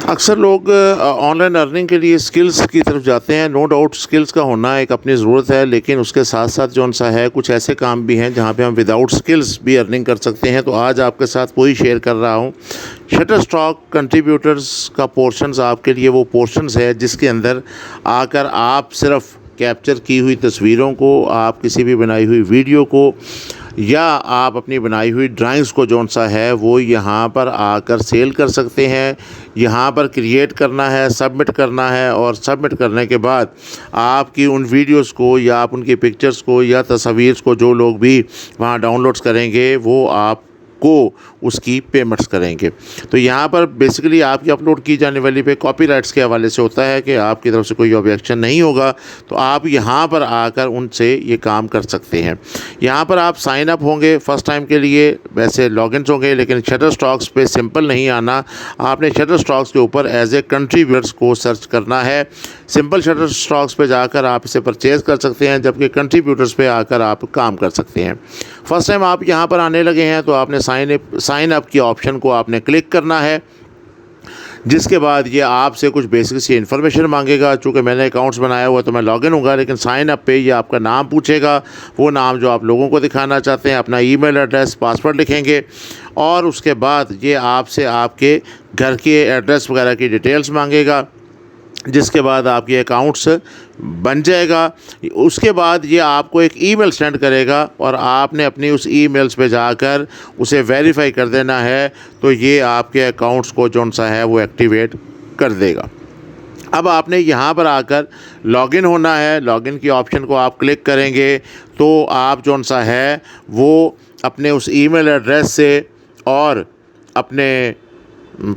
अक्सर लोग online earning के लिए स्किल्स की तरफ जाते हैं। नो डाउट स्किल्स का होना एक अपनी ज़रूरत है, लेकिन उसके साथ साथ जौन सा है कुछ ऐसे काम भी हैं जहां पे हम विदाउट स्किल्स भी अर्निंग कर सकते हैं। तो आज आपके साथ वही शेयर कर रहा हूं। शटरस्टॉक कंट्रीब्यूटर्स का पोर्शंस आपके लिए वो पोर्शंस है जिसके अंदर आकर आप सिर्फ कैप्चर की हुई तस्वीरों को, आप किसी भी बनाई हुई वीडियो को या आप अपनी बनाई हुई ड्राइंग्स को जौन सा है वो यहाँ पर आकर सेल कर सकते हैं। यहाँ पर क्रिएट करना है, सबमिट करना है और सबमिट करने के बाद आपकी उन वीडियोस को या आप उनकी पिक्चर्स को या तस्वीर को जो लोग भी वहाँ डाउनलोड्स करेंगे वो आप को उसकी पेमेंट्स करेंगे। तो यहाँ पर बेसिकली आपकी अपलोड की जाने वाली पे कॉपीराइट्स के हवाले से होता है कि आपकी तरफ से कोई ऑब्जेक्शन नहीं होगा, तो आप यहाँ पर आकर उनसे ये काम कर सकते हैं। यहाँ पर आप साइन अप होंगे फर्स्ट टाइम के लिए, वैसे लॉगिन्स होंगे, लेकिन शटरस्टॉक्स पे सिंपल नहीं आना। आपने शटरस्टॉक्स के ऊपर एज ए कंट्रीब्यूटर्स को सर्च करना है। सिंपल शटरस्टॉक्स पे जाकर आप इसे परचेज़ कर सकते हैं, जबकि कंट्रीब्यूटर्स पे आकर आप काम कर सकते हैं। फर्स्ट टाइम आप यहाँ पर आने लगे हैं तो आपने साइन अप की ऑप्शन को आपने क्लिक करना है, जिसके बाद ये आपसे कुछ बेसिक सी इन्फॉर्मेशन मांगेगा। चूँकि मैंने अकाउंट्स बनाया हुआ तो मैं लॉगिन होऊंगा, लेकिन साइन अप पे ये आपका नाम पूछेगा, वो नाम जो आप लोगों को दिखाना चाहते हैं, अपना ईमेल एड्रेस, पासवर्ड लिखेंगे और उसके बाद ये आपसे आपके घर के एड्रेस वगैरह की डिटेल्स मांगेगा, जिसके बाद आपके अकाउंट्स बन जाएगा। उसके बाद ये आपको एक ईमेल सेंड करेगा और आपने अपनी उस ईमेल्स पे जाकर उसे वेरीफाई कर देना है, तो ये आपके अकाउंट्स को जौन सा है वो एक्टिवेट कर देगा। अब आपने यहाँ पर आकर लॉगिन होना है। लॉगिन की ऑप्शन को आप क्लिक करेंगे तो आप जौन सा है वो अपने उस ईमेल एड्रेस से और अपने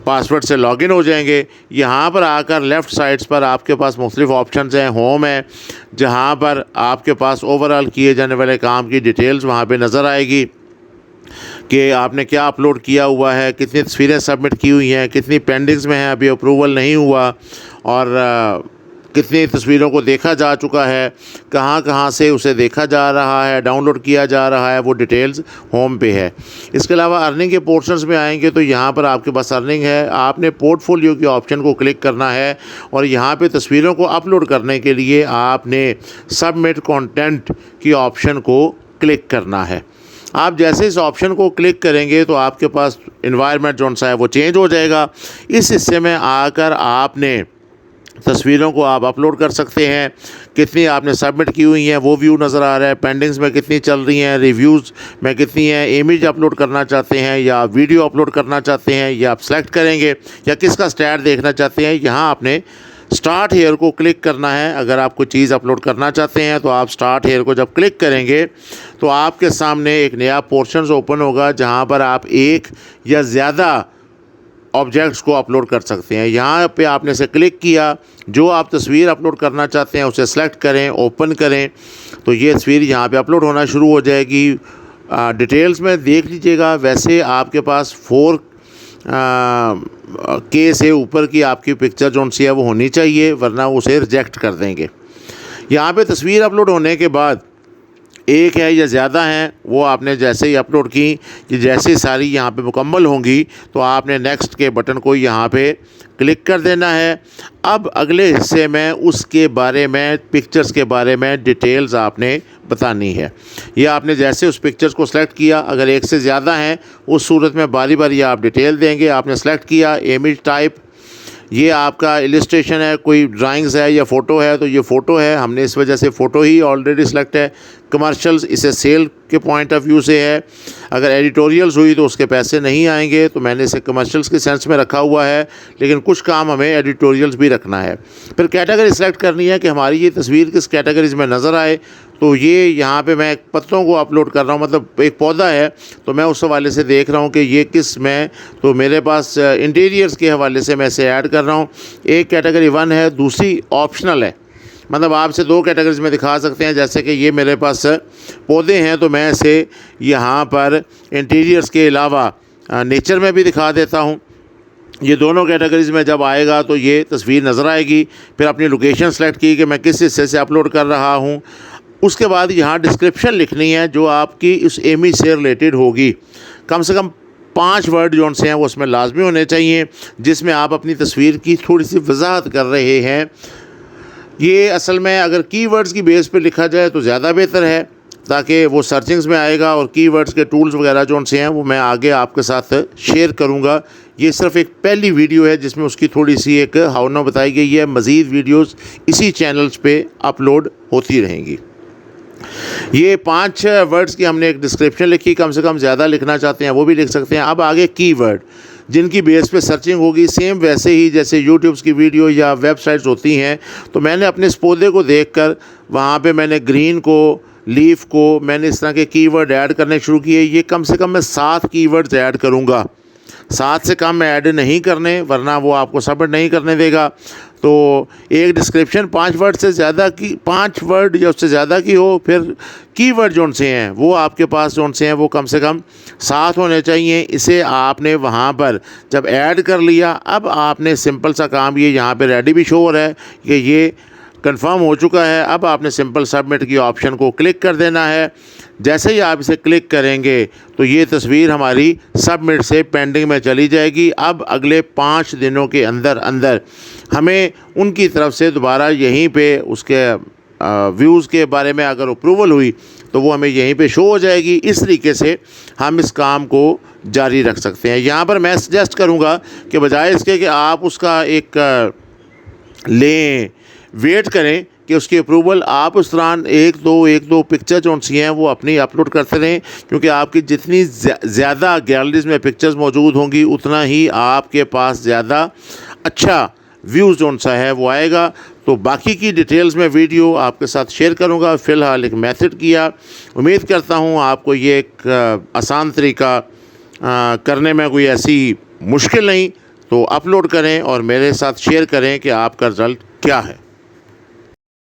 पासवर्ड से लॉगिन हो जाएंगे। यहाँ पर आकर लेफ़्ट साइड्स पर आपके पास मुख्तलिफ़ ऑप्शंस हैं। होम है, जहाँ पर आपके पास ओवरऑल किए जाने वाले काम की डिटेल्स वहाँ पे नज़र आएगी कि आपने क्या अपलोड किया हुआ है, कितनी तस्वीरें सबमिट की हुई हैं, कितनी पेंडिंग्स में हैं, अभी अप्रूवल नहीं हुआ, और कितनी तस्वीरों को देखा जा चुका है, कहाँ कहाँ से उसे देखा जा रहा है, डाउनलोड किया जा रहा है, वो डिटेल्स होम पे है। इसके अलावा अर्निंग के पोर्शंस में आएंगे तो यहाँ पर आपके पास अर्निंग है। आपने पोर्टफोलियो के ऑप्शन को क्लिक करना है और यहाँ पे तस्वीरों को अपलोड करने के लिए आपने सबमिट कंटेंट की ऑप्शन को क्लिक करना है। आप जैसे इस ऑप्शन को क्लिक करेंगे तो आपके पास इन्वायरमेंट जौन सा है वो चेंज हो जाएगा। इस हिस्से में आकर आपने तस्वीरों को आप अपलोड कर सकते हैं, कितनी आपने सबमिट की हुई हैं वो व्यू नज़र आ रहा है, पेंडिंग्स में कितनी चल रही हैं, रिव्यूज़ में कितनी हैं, इमेज अपलोड करना चाहते हैं या वीडियो अपलोड करना चाहते हैं, या आप सेलेक्ट करेंगे या किसका स्टैट देखना चाहते हैं। यहाँ आपने स्टार्ट हेयर को क्लिक करना है। अगर आप कोई चीज़ अपलोड करना चाहते हैं तो आप स्टार्ट हेयर को जब क्लिक करेंगे तो आपके सामने एक नया पोर्शन ओपन होगा जहाँ पर आप एक या ज़्यादा ऑब्जेक्ट्स को अपलोड कर सकते हैं। यहाँ पे आपने से क्लिक किया, जो आप तस्वीर अपलोड करना चाहते हैं उसे सेलेक्ट करें, ओपन करें, तो ये तस्वीर यहाँ पे अपलोड होना शुरू हो जाएगी। डिटेल्स में देख लीजिएगा, वैसे आपके पास 4K से ऊपर की आपकी पिक्चर जो सी है वो होनी चाहिए, वरना उसे रिजेक्ट कर देंगे। यहाँ पे तस्वीर अपलोड होने के बाद एक है या ज़्यादा हैं, वो आपने जैसे ही अपलोड की, ये जैसे सारी यहाँ पे मुकम्मल होंगी तो आपने नेक्स्ट के बटन को यहाँ पे क्लिक कर देना है। अब अगले हिस्से में उसके बारे में, पिक्चर्स के बारे में डिटेल्स आपने बतानी है। ये आपने जैसे उस पिक्चर्स को सिलेक्ट किया, अगर एक से ज़्यादा हैं उस सूरत में बारी बारी आप डिटेल देंगे। आपने सेलेक्ट किया इमेज टाइप, ये आपका इलस्ट्रेशन है, कोई ड्राइंग्स है या फ़ोटो है, तो ये फ़ोटो है, हमने इस वजह से फ़ोटो ही ऑलरेडी सेलेक्ट है। कमर्शियल्स, इसे सेल के पॉइंट ऑफ व्यू से है। अगर एडिटोरियल्स हुई तो उसके पैसे नहीं आएंगे, तो मैंने इसे कमर्शियल्स के सेंस में रखा हुआ है, लेकिन कुछ काम हमें एडिटोरियल्स भी रखना है। फिर कैटेगरी सेलेक्ट करनी है कि हमारी ये तस्वीर किस कैटेगरीज में नज़र आए। तो ये यहाँ पे मैं पत्तों को अपलोड कर रहा हूँ, मतलब एक पौधा है तो मैं उस हवाले से देख रहा हूँ कि ये किस में, तो मेरे पास इंटीरियर्स के हवाले से मैं इसे ऐड कर रहा हूँ। एक कैटेगरी 1 है, दूसरी ऑप्शनल है, मतलब आपसे 2 कैटेगरीज में दिखा सकते हैं। जैसे कि ये मेरे पास पौधे हैं तो मैं इसे यहाँ पर इंटीरियर्स के अलावा नेचर में भी दिखा देता हूँ। ये दोनों कैटेगरीज़ में जब आएगा तो ये तस्वीर नज़र आएगी। फिर अपनी लोकेशन सेलेक्ट की कि मैं किस हिस्से से अपलोड कर रहा हूँ। उसके बाद यहाँ डिस्क्रिप्शन लिखनी है जो आपकी उस इमेज से रिलेटेड होगी। कम से कम 5 वर्ड जो से हैं वो उसमें लाजमी होने चाहिए, जिसमें आप अपनी तस्वीर की थोड़ी सी वजाहत कर रहे हैं। ये असल में अगर कीवर्ड्स की बेस पे लिखा जाए तो ज़्यादा बेहतर है, ताकि वो सर्चिंग्स में आएगा। और कीवर्ड्स के टूल्स वगैरह जो से हैं वो मैं आगे आपके साथ शेयर करूँगा। ये सिर्फ एक पहली वीडियो है जिसमें उसकी थोड़ी सी एक हावना बताई गई है। मज़ीद वीडियोस इसी चैनल्स पे अपलोड होती रहेंगी। ये 5 वर्ड्स की हमने एक डिस्क्रिप्शन लिखी, कम से कम ज़्यादा लिखना चाहते हैं वो भी लिख सकते हैं। अब आगे कीवर्ड जिनकी बेस पे सर्चिंग होगी, सेम वैसे ही जैसे यूट्यूब्स की वीडियो या वेबसाइट्स होती हैं। तो मैंने अपने इस पौधे को देखकर वहाँ पे मैंने ग्रीन को, लीफ को, मैंने इस तरह के कीवर्ड ऐड करने शुरू किए। ये कम से कम मैं 7 कीवर्ड्स ऐड करूँगा, 7 से कम ऐड नहीं करने, वरना वो आपको सबमिट नहीं करने देगा। तो एक डिस्क्रिप्शन 5 वर्ड से ज़्यादा की, 5 वर्ड या उससे ज़्यादा की हो। फिर कीवर्ड जो से हैं वो आपके पास जो से हैं वो कम से कम 7 होने चाहिए। इसे आपने वहाँ पर जब ऐड कर लिया, अब आपने सिंपल सा काम, ये यहाँ पे रेडी भी शो हो रहा है कि ये कंफर्म हो चुका है। अब आपने सिंपल सबमिट की ऑप्शन को क्लिक कर देना है। जैसे ही आप इसे क्लिक करेंगे तो ये तस्वीर हमारी सबमिट से पेंडिंग में चली जाएगी। अब अगले 5 दिनों के अंदर अंदर हमें उनकी तरफ से दोबारा यहीं पे उसके व्यूज़ के बारे में अगर अप्रूवल हुई तो वो हमें यहीं पे शो हो जाएगी। इस तरीके से हम इस काम को जारी रख सकते हैं। यहाँ पर मैं सजेस्ट करूँगा कि बजाय इसके कि आप उसका एक लें, वेट करें कि उसकी अप्रूवल, आप उस दौरान एक दो पिक्चर जो सी हैं वो अपनी अपलोड करते रहें। क्योंकि आपकी जितनी ज़्यादा गैलरीज में पिक्चर्स मौजूद होंगी, उतना ही आपके पास ज़्यादा अच्छा व्यूज़ जो सा है वो आएगा। तो बाकी की डिटेल्स में वीडियो आपके साथ शेयर करूँगा। फ़िलहाल एक मेथड किया, उम्मीद करता हूँ आपको ये एक आसान तरीका करने में कोई ऐसी मुश्किल नहीं। तो अपलोड करें और मेरे साथ शेयर करें कि आपका रिज़ल्ट क्या है।